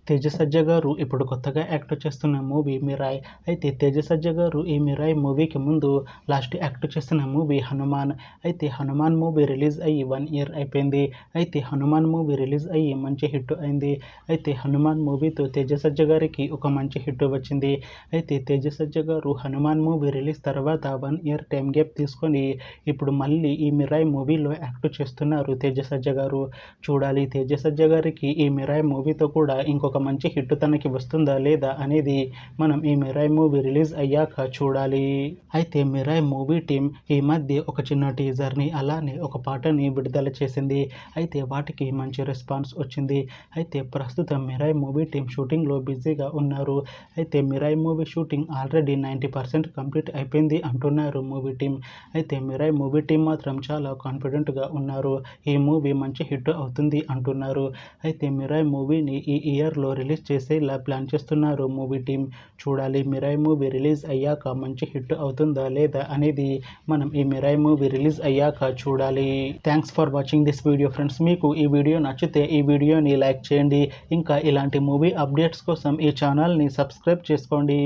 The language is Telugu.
తేజ సజ్జ గారు ఇప్పుడు కొత్తగా యాక్ట్ చేస్తున్న మూవీ మిరాయ్. అయితే తేజ సజ్జ గారు ఈ మిరాయ్ మూవీకి ముందు లాస్ట్ యాక్ట్ చేస్తున్న మూవీ హనుమాన్. అయితే హనుమాన్ మూవీ రిలీజ్ అయ్యి 1 ఇయర్ అయిపోయింది. అయితే హనుమాన్ మూవీ రిలీజ్ అయ్యి మంచి హిట్ అయింది. అయితే హనుమాన్ మూవీతో తేజ సజ్జ గారికి ఒక మంచి హిట్ వచ్చింది. అయితే తేజ సజ్జ గారు హనుమాన్ మూవీ రిలీజ్ తర్వాత 1 ఇయర్ టైం గ్యాప్ తీసుకొని ఇప్పుడు మళ్ళీ ఈ మిరాయ్ మూవీలో యాక్ట్ చేస్తున్నారు తేజ సజ్జ గారు. చూడాలి తేజ సజ్జ గారికి ఈ మిరాయ్ మూవీతో కూడా ఇంకొక మంచి హిట్ తనకి వస్తుందా లేదా అనేది మనం ఈ మిరాయ్ మూవీ రిలీజ్ అయ్యాక చూడాలి. అయితే మిరాయ్ మూవీ టీం ఈ మధ్య ఒక చిన్న టీజర్ని అలానే ఒక పాటని విడుదల చేసింది. అయితే వాటికి మంచి రెస్పాన్స్ వచ్చింది. అయితే ప్రస్తుతం మిరాయ్ మూవీ టీం షూటింగ్లో బిజీగా ఉన్నారు. అయితే Mirai movie shooting already 90% complete అయిపోయింది అంటున్నారు మూవీ టీం. అయితే మిరాయ్ మూవీ టీం మాత్రం చాలా కాన్ఫిడెంట్గా ఉన్నారు. ఈ మూవీ మంచి హిట్ అవుతుంది అంటున్నారు. అయితే మిరాయ్ మూవీని ఈ ఇయర్లో రిలీజ్ చేసేలా ప్లాన్ చేస్తున్నారు మూవీ టీం. చూడాలి మిరాయ్ మూవీ రిలీజ్ అయ్యాక మంచి హిట్ అవుతుందా లేదా అనేది మనం ఈ మిరాయ్ మూవీ రిలీజ్ అయ్యాక చూడాలి. Thanks for watching this video friends. మీకు ఈ వీడియో నచ్చితే ఈ వీడియోని లైక్ చేయండి. ఇంకా ఇలాంటి మూవీ అప్డేట్స్ కోసం ఈ ఛానల్ని సబ్స్క్రైబ్ చేసుకోండి.